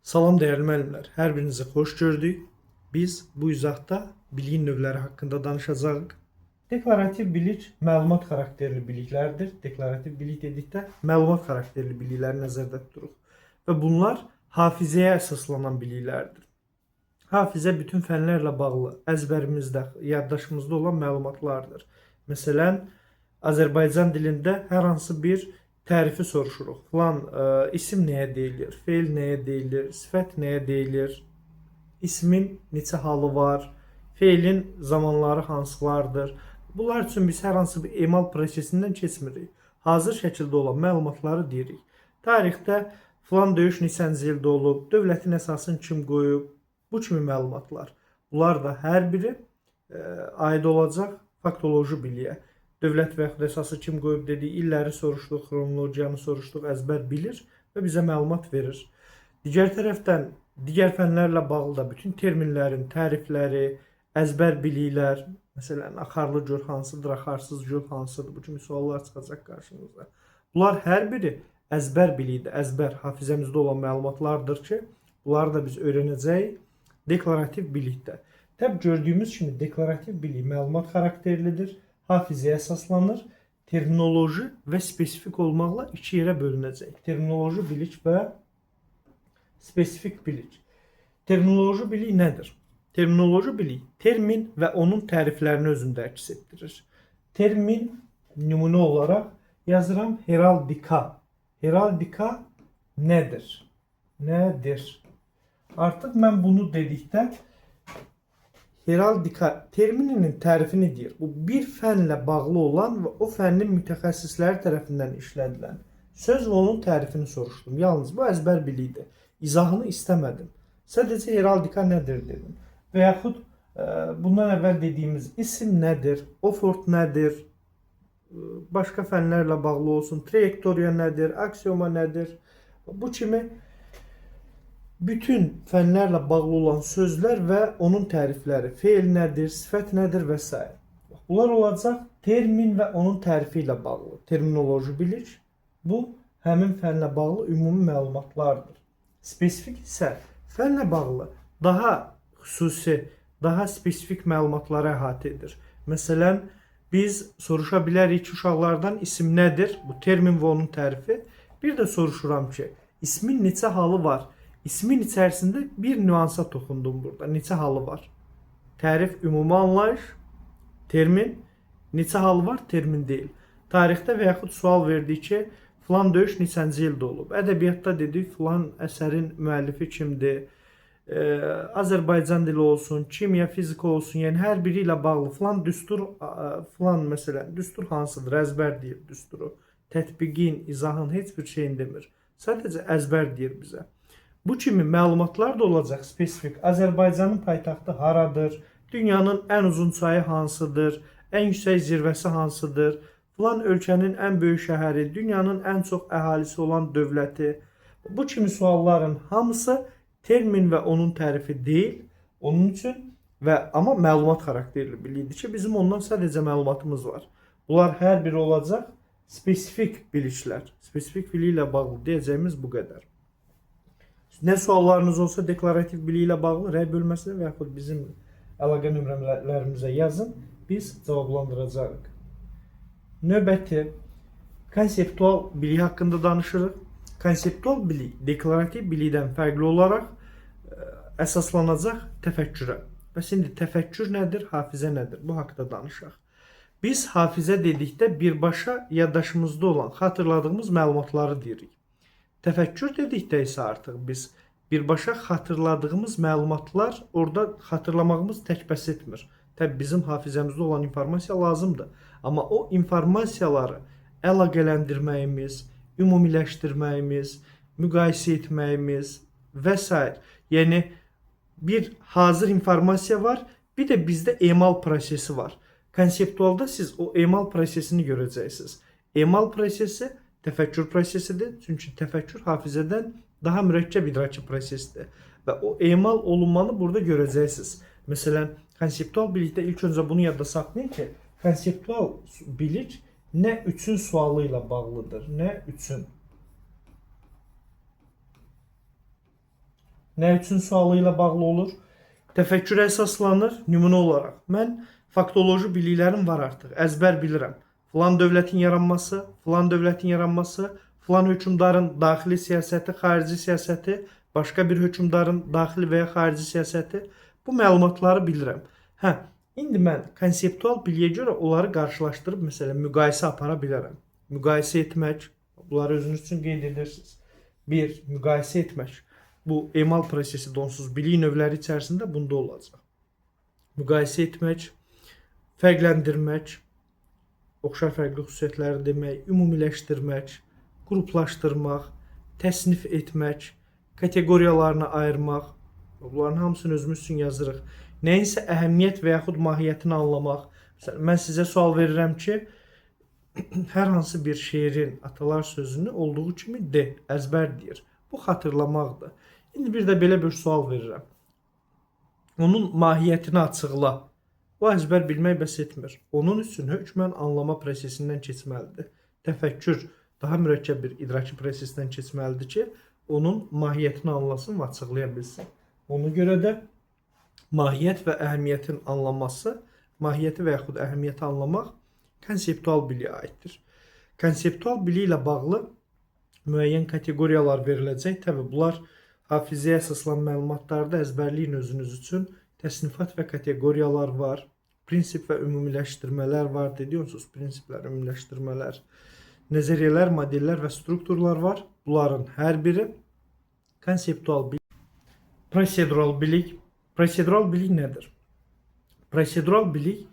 Salam dəyərli müəllimlər, hər birinizi xoş gördük. Biz bu izahda biliyin növləri haqqında danışacağıq. Deklarativ bilik məlumat xarakterli biliklərdir. Deklarativ bilik dedikdə məlumat xarakterli bilikləri nəzərdə tuturuq. Və bunlar hafizəyə əsaslanan biliklərdir. Hafizə bütün fənlərlə bağlı əzbərimizdə, yaddaşımızda olan məlumatlardır. Məsələn, Azərbaycan dilində hər hansı bir tərifi soruşuruq. Falan isim nəyə deyilir, feil nəyə deyilir, sifət nəyə deyilir, ismin neçə halı var, feilin zamanları hansılardır. Bunlar üçün biz hər hansı bir emal prosesindən keçmirik. Hazır şəkildə olan məlumatları deyirik. Tarixdə falan döyüş neçənci ildə olub, dövlətin əsasını kim qoyub, bu kimi məlumatlar. Bunlar da hər biri aid olacaq faktoloji biliyə. Dövlət və yaxud əsası kim qoyub dediyi illəri soruşduq, xronologiyanı soruşduq, əzbər bilir və bizə məlumat verir. Digər tərəfdən, digər fənlərlə bağlı da bütün terminlərin tərifləri, əzbər biliklər, məsələn, axarlı göl hansıdır, axarsız göl hansıdır, bu kimi suallar çıxacaq qarşınıza. Bunlar hər biri əzbər biliyidir, əzbər hafizəmizdə olan məlumatlardır ki, bunları da biz öyrənəcəyik deklarativ bilikdə. Təbii gördüyümüz kimi deklarativ bilik məlumat xarakterlidir. Hafizəyə əsaslanır, terminoloji və spesifik olmaqla iki yerə bölünəcək. Terminoloji bilik və spesifik bilik. Terminoloji bilik nədir? Terminoloji bilik termin və onun təriflərini özündə əks etdirir. Termin nümunə olaraq yazıram heraldika. Heraldika nədir? Nədir? Artıq mən bunu dedikdə heraldika termininin tərifini deyir. Bu bir fənlə bağlı olan və o fənnin mütəxəssisləri tərəfindən işlədilən söz və onun tərifini soruşdum. Yalnız bu əzbər bilikdir. İzahını istəmədim. Sadəcə heraldika nədir dedim. Və yaxud bundan əvvəl dediyimiz isim nədir, ofort nədir, başqa fənlərlə bağlı olsun, trayektoriya nədir, aksioma nədir, bu kimi bütün fənlərlə bağlı olan sözlər və onun tərifləri, feil nədir, sifət nədir və s. Bunlar olacaq termin və onun tərifi ilə bağlı. Terminoloji bilik bu həmin fənlə bağlı ümumi məlumatlardır. Spesifik isə fənlə bağlı daha xüsusi, daha spesifik məlumatları əhatə edir. Məsələn, biz soruşa bilərik ki, uşaqlardan isim nədir? Bu termin və onun tərifi. Bir də soruşuram ki, ismin neçə halı var? İsmin içərisində bir nüansa toxundum burada. Neçə halı var? Tərif ümumi anlayış, termin, neçə halı var? Termin deyil. Tarixdə və yaxud sual verdi ki, filan döyüş neçənci ildə olub? Ədəbiyyatda dedik, filan əsərin müəllifi kimdir? Azərbaycan dili olsun, kimya, fizika olsun, yəni hər biri ilə bağlı filan düstur, filan məsələn, düstur hansıdır? Əzbər deyir düsturu. Tətbiqin, izahın heç bir şeyini demir. Sadəcə əzbər deyir bizə. Bu kimi məlumatlar da olacaq spesifik. Azərbaycanın paytaxtı haradır? Dünyanın ən uzun çayı hansıdır? Ən yüksək zirvəsi hansıdır? Filan ölkənin ən böyük şəhəri, dünyanın ən çox əhalisi olan dövləti. Bu kimi sualların hamısı termin və onun tərifi deyil. Onun üçün amma məlumat xarakterli bilikdir ki, bizim ondan sadəcə məlumatımız var. Bunlar hər biri olacaq spesifik biliklər. Spesifik bilik ilə bağlı deyəcəyimiz bu qədər. Nə suallarınız olsa deklarativ bilik ilə bağlı rəy bölməsinə və yaxud bizim əlaqə nömrələrimizə yazın. Biz cavablandıracağıq. Növbəti konseptual bilik haqqında danışırıq. Konseptual bilik deklarativ bilikdən fərqli olaraq əsaslanacaq təfəkkürə. Bəs indi təfəkkür nədir, hafizə nədir? Bu haqda danışaq. Biz hafizə dedikdə birbaşa yaddaşımızda olan, xatırladığımız məlumatları deyirik. Təfəkkür dedikdə isə artıq biz birbaşa xatırladığımız məlumatlar orada xatırlamağımız tək bəs etmir. Təbii bizim hafizəmizdə olan informasiya lazımdır. Amma o informasiyaları əlaqələndirməyimiz, ümumiləşdirməyimiz, müqayisə etməyimiz və s. Yəni bir hazır informasiya var, bir də bizdə emal prosesi var. Konseptualda siz o emal prosesini görəcəksiniz. Emal prosesi təfəkkür prosesidir. Çünki təfəkkür hafizədən daha mürəkkəb idraki prosesdir. Və o emal olunmanı burada görəcəksiniz. Məsələn, konseptual bilikdə ilk öncə bunu yadda saxlayın ki, konseptual bilik nə üçün sualı ilə bağlıdır, nə üçün. nə üçün sualı ilə bağlı olur? Təfəkkürə əsaslanır nümunə olaraq. Mən faktoloji biliklərim var artıq, əzbər bilirəm. Filan dövlətin yaranması, filan dövlətin yaranması, filan hökmdarın daxili siyasəti, xarici siyasəti, başqa bir hökmdarın daxili və ya xarici siyasəti. Bu məlumatları bilirəm. Hə, indi mən konseptual biliyə görə onları qarşılaşdırıb, məsələn, müqayisə apara bilərəm. Müqayisə etmək, bunları özünüz üçün qeyd edirsiniz. Bir, müqayisə etmək. Bu emal prosesi donsuz bilik növləri içərisində bunda olacaq. Müqayisə etmək, fərqləndirmək, oxşar fərqli xüsusiyyətləri demək, ümumiləşdirmək, qruplaşdırmaq, təsnif etmək, kateqoriyalarına ayırmaq. Bunların hamısını özümüz üçün yazırıq. Nəyinsə əhəmiyyət və yaxud mahiyyətini anlamaq. Məsələn, mən sizə sual verirəm ki, hər hansı bir şeirin atalar sözünü olduğu kimi de, əzbər deyir. Bu xatırlamaqdır. İndi bir də belə bir sual verirəm. Onun mahiyyətini açıqla. O əzbər bilmək bəs etmir. Onun üçün hökmən anlama prosesindən keçməlidir. Təfəkkür daha mürəkkəb bir idraki prosesindən keçməlidir ki, onun mahiyyətini anlasın və açıqlaya bilsin. Ona görə də mahiyyət və əhəmiyyətin anlanması, mahiyyəti və yaxud əhəmiyyəti anlamaq konseptual biliyə aiddir. Konseptual bilik ilə bağlı müəyyən kateqoriyalar veriləcək. Təbii bunlar hafizəyə əsaslanan məlumatlarda əzbərliyin özünüz üçün təsnifat və kateqoriyalar var. Prinsip və ümumiləşdirmələr var. Deyirsiniz, prinsiplər, ümumiləşdirmələr, nəzəriyyələr, modellər və strukturlar var. Bunların hər biri konseptual bilik. Prosedural bilik. Prosedural bilik nədir? Prosedural bilik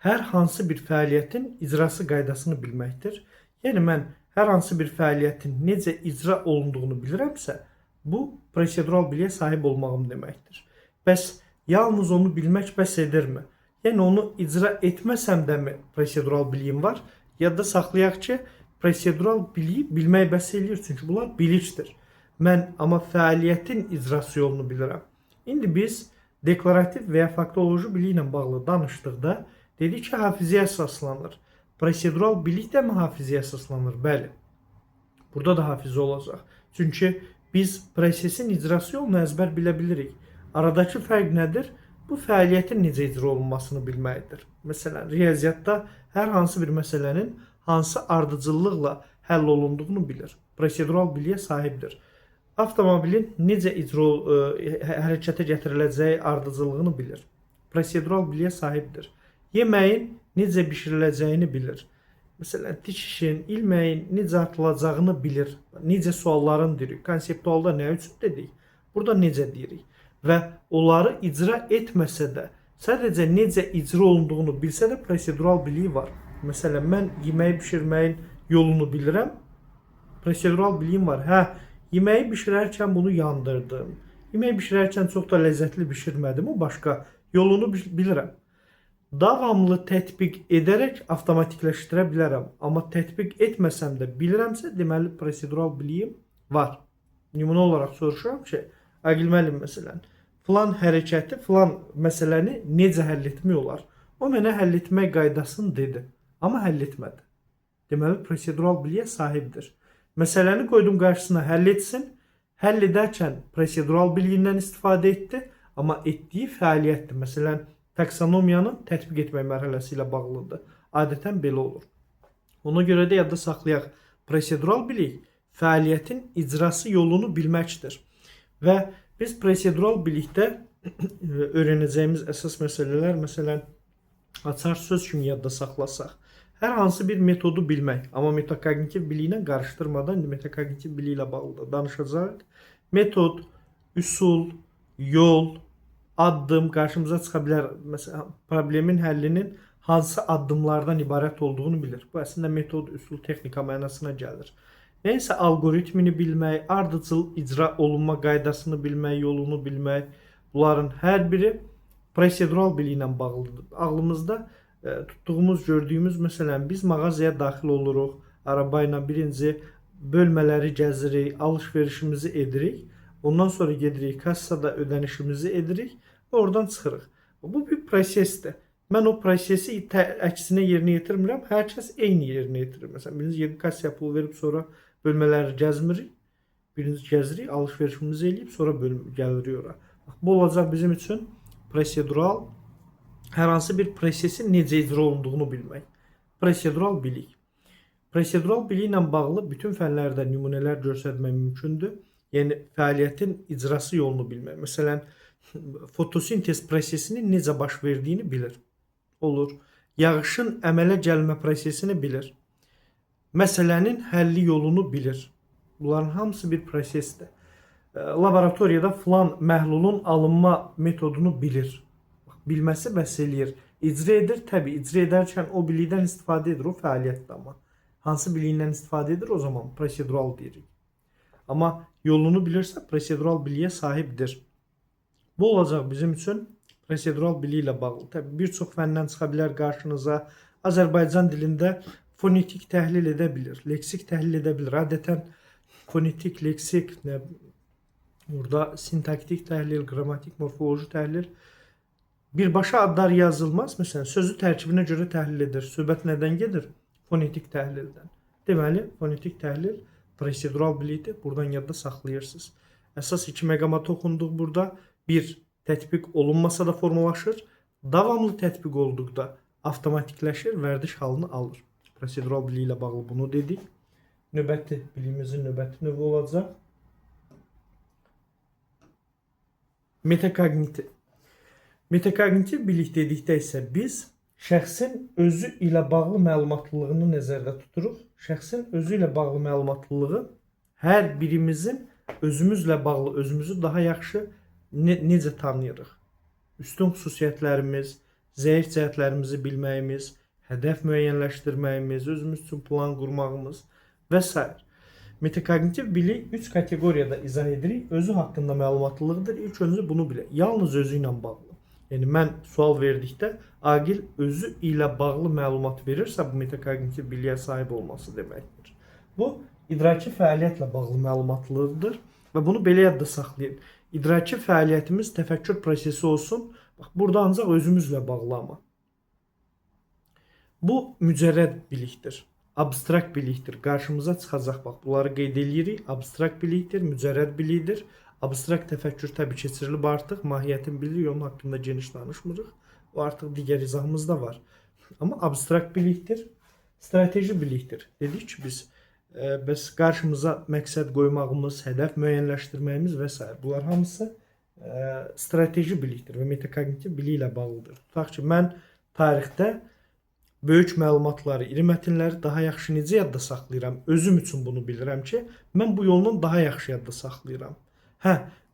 hər hansı bir fəaliyyətin icrası qaydasını bilməkdir. Yəni mən hər hansı bir fəaliyyətin necə icra olunduğunu bilirəmsə, bu prosedural biliyə sahib olmağım deməkdir. Bəs yalnız onu bilmək bəs edirmi? Yəni onu icra etməsəm də mi prosedural biliyim var? Yadda saxlayaq ki, prosedural biliyi bilmək bəs eləyir, çünki bunlar bilikdir. Mən amma fəaliyyətin icrası yolunu bilirəm. İndi biz deklarativ və ya faktoloji bilik ilə bağlı danışdıqda dedik ki, hafizəyə əsaslanır. Prosedural bilik də mi hafizəyə əsaslanır? Bəli. Burada da hafizə olacaq. Çünki biz prosesin icrası yolunu əzbər bilə bilirik. Aradakı fərq nədir? Bu fəaliyyətin necə icra olunmasını bilməkdir. Məsələn, riyaziyyatda hər hansı bir məsələnin hansı ardıcıllıqla həll olunduğunu bilir. Prosedural biliyə sahibdir. Avtomobilin necə hərəkətə gətiriləcəyi ardıcıllığını bilir. Prosedural biliyə sahibdir. Yeməyin necə bişiriləcəyini bilir. Məsələn, diş işin, ilməyin necə atılacağını bilir. Necə sualların deyirik. Konseptualda nə üçün dedik? Burada necə deyirik. Və onları icra etməsə də, sadəcə necə icra olunduğunu bilsə də prosedural biliyi var. Məsələn, mən yeməyi bişirməyin yolunu bilirəm. Prosedural biliyim var. Hə, yeməyi bişirərkən bunu yandırdım. Yeməyi bişirərkən çox da ləzzətli bişirmədim. O başqa. Yolunu bilirəm. Davamlı tətbiq edərək avtomatikləşdirə bilərəm. Amma tətbiq etməsəm də bilirəmsə, deməli prosedural biliyim var. Nümunə olaraq soruşuram ki, Aqil müəllim məsələn, filan hərəkəti, filan məsələni necə həll etmək olar? O mənə həll etmək qaydasını dedi, amma həll etmədi. Deməli prosedural biliyə sahibdir. Məsələni qoydum qarşısına, həll etsin. Həll edərkən prosedural biliyindən istifadə etdi, amma etdiyi fəaliyyətdir. Məsələn, taksonomiyanın tətbiq etmək mərhələsi ilə bağlıdır. Adətən belə olur. Ona görə də yadda saxlayaq. Prosedural bilik fəaliyyətin icrası yolunu bilməkdir. Və biz prosedural bilikdə öyrənəcəyimiz əsas məsələlər, məsələn, açar söz kimi yadda saxlasaq, hər hansı bir metodu bilmək, amma metakognitiv biliklə qarışdırmadan metakognitiv bilik ilə bağlı danışacaq. Metod, üsul, yol, addım qarşımıza çıxa bilər. Məsələn, problemin həllinin hansı addımlardan ibarət olduğunu bilir. Bu əslində metod, üsul, texnika mənasına gəlir. Nəysə algoritmini bilmək, ardıcıl icra olunma qaydasını bilmək, yolunu bilmək, bunların hər biri prosedural biliklə bağlıdır. Ağlımızda tutduğumuz, gördüyümüz, məsələn, biz mağazaya daxil oluruq, arabayla birinci bölmələri gəzirik, alış-verişimizi edirik, ondan sonra gedirik, kassada ödənişimizi edirik və oradan çıxırıq. Bu bir prosesdir. Mən o prosesi əksinə yerinə yetirmirəm, hər kəs eyni yerinə yetirir. Məsələn, birinci kassaya pul verib sonra bölmələri gəzmirik. Birinci gəzirik, alış-verişimizi eləyib, sonra gəlirik ora. Bu olacaq bizim üçün prosedural, hər hansı bir prosesin necə icra olunduğunu bilmək. Prosedural bilik. Prosedural biliklə bağlı bütün fənlərdə nümunələr göstərmək mümkündür. Yəni fəaliyyətin icrası yolunu bilmək. Məsələn, fotosintez prosesinin necə baş verdiyini bilir. Olur. Yağışın əmələ gəlmə prosesini bilir. Məsələnin həlli yolunu bilir. Bunların hamısı bir prosesdir. Laboratoriyada filan məhlulun alınma metodunu bilir. Bilməsi bəs eləyir. İcra edir, təbii icra edərkən o bilikdən istifadə edir, o fəaliyyətdə amma. Hansı biliyindən istifadə edir, o zaman prosedural deyirik. Amma yolunu bilirsə, prosedural biliyə sahibdir. Bu olacaq bizim üçün prosedural bilik ilə bağlı. Təbii bir çox fəndən çıxa bilər qarşınıza. Azərbaycan dilində fonetik təhlil edə bilir, leksik təhlil edə bilir. Adətən fonetik, leksik, burada sintaktik təhlil, qrammatik, morfoloji təhlil birbaşa adlar yazılmaz. Məsələn, sözü tərkibinə görə təhlil edir. Söhbət nədən gedir? Fonetik təhlildən. Deməli, fonetik təhlil prosedural bilikdir. Buradan yadda saxlayırsınız. Əsas 2 məqama toxunduq burada. Bir, tətbiq olunmasa da formalaşır. Davamlı tətbiq olduqda avtomatikləşir, vərdiş halını alır. Prosedural bilik ilə bağlı bunu dedik. Növbəti biliyimizin növbəti növü olacaq. Metakognitiv. Metakognitiv bilik dedikdə isə biz şəxsin özü ilə bağlı məlumatlılığını nəzərdə tuturuq. Şəxsin özü ilə bağlı məlumatlılığı hər birimizin özümüzlə bağlı, özümüzü daha yaxşı necə tanıyırıq? Üstün xüsusiyyətlərimiz, zəif cəhətlərimizi bilməyimiz, hədəf müəyyənləşdirməyimiz, özümüz üçün plan qurmağımız və s. Metakognitiv bilik 3 kateqoriyada izah edirik. Özü haqqında məlumatlılıqdır. İlk öncə bunu bilək. Yalnız özü ilə bağlı. Yəni mən sual verdikdə Agil özü ilə bağlı məlumat verirsə, bu metakognitiv biliyə sahib olması deməkdir. Bu idraki fəaliyyətlə bağlı məlumatlılıqdır və bunu belə yadda saxlayın. İdraki fəaliyyətimiz təfəkkür prosesi olsun. Bax, burada ancaq özümüzlə bağlı ama. Bu mücərrəd bilikdir. Abstrakt bilikdir. Qarşımıza çıxacaq. Bax, bunları qeyd edirik. Abstrakt bilikdir, mücərrəd bilikdir. Abstrakt təfəkkür təbii keçirilib artıq. Mahiyyətini bilirik, onun haqqında geniş danışmırıq. O artıq digər izahımızda var. Amma abstrakt bilikdir, strateji bilikdir. Dedik ki biz, bəs qarşımıza məqsəd qoymağımız, hədəf müəyyənləşdirməyimiz və s. Bunlar hamısı strateji bilikdir və metakognitiv bilik ilə bağlıdır. Tutaq ki, mən tarixdə böyük məlumatları, iri mətnləri daha yaxşı necə yadda saxlayıram? Özüm üçün bunu bilirəm ki, mən bu yolla daha yaxşı yadda saxlayıram.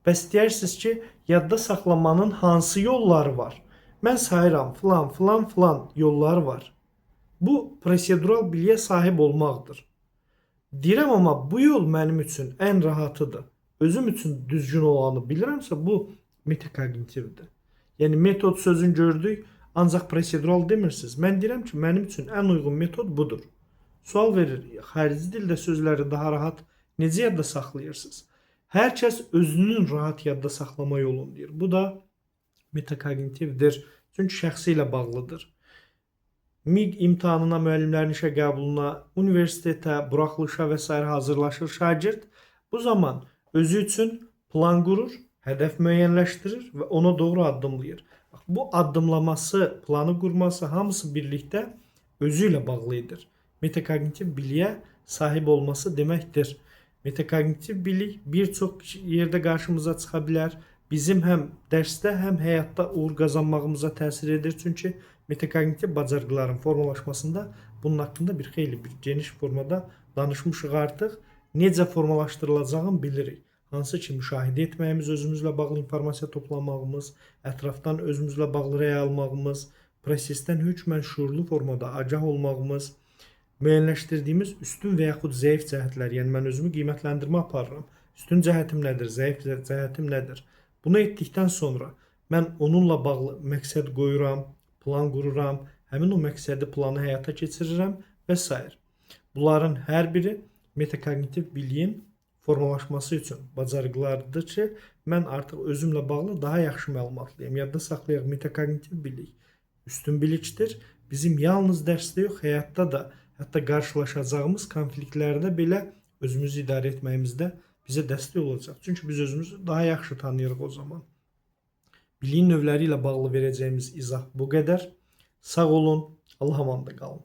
Bəs deyirsiniz ki, yadda saxlamanın hansı yolları var? Mən sayıram, filan yolları var. Bu prosedural biliyə sahib olmaqdır. Deyirəm, amma bu yol mənim üçün ən rahatıdır. Özüm üçün düzgün olanı bilirəmsə, bu metakognitivdir. Yəni metod sözünü gördük, ancaq prosedural demirsiniz. Mən deyirəm ki, mənim üçün ən uyğun metod budur. Sual verir, xarici dildə sözləri daha rahat necə yadda saxlayırsınız? Hər kəs özünün rahat yadda saxlama yolunu deyir. Bu da metakognitivdir. Çünki şəxsi ilə bağlıdır. MİQ imtahanına, müəllimlərin işə qəbuluna, universitetə, buraxılışa və s. hazırlaşır şagird. Bu zaman özü üçün plan qurur, hədəf müəyyənləşdirir və ona doğru addımlayır. Bu addımlaması, planı qurması hamısı birlikdə özü ilə bağlı edir. Metakognitiv biliyə sahib olması deməkdir. Metakognitiv bilik bir çox yerdə qarşımıza çıxa bilər. Bizim həm dərsdə, həm həyatda uğur qazanmağımıza təsir edir. Çünki metakognitiv bacarıqların formalaşmasında bunun haqqında bir geniş formada danışmışıq artıq. Necə formalaşdırılacağını bilirik. Hansı ki, müşahidə etməyimiz, özümüzlə bağlı informasiya toplamağımız, ətrafdan özümüzlə bağlı rəy almağımız, prosesdən hökmən şuurlu formada agah olmağımız, müəyyənləşdirdiyimiz üstün və yaxud zəif cəhətlər, yəni mən özümü qiymətləndirmə aparıram. Üstün cəhətim nədir, zəif cəhətim nədir? Bunu etdikdən sonra mən onunla bağlı məqsəd qoyuram, plan qururam, həmin o məqsədi, planı həyata keçirirəm və s. Bunların hər biri metakognitiv biliyin formalaşması üçün bacarıqlardır ki, mən artıq özümlə bağlı daha yaxşı məlumatlıyam. Yadda saxlayaq, metakognitiv bilik üstün bilikdir. Bizim yalnız dərsdə yox, həyatda da, hətta qarşılaşacağımız konfliktlərdə belə özümüzü idarə etməyimizdə bizə dəstək olacaq. Çünki biz özümüzü daha yaxşı tanıyırıq o zaman. Biliyin növləri ilə bağlı verəcəyimiz izah bu qədər. Sağ olun, Allah amanda qalın.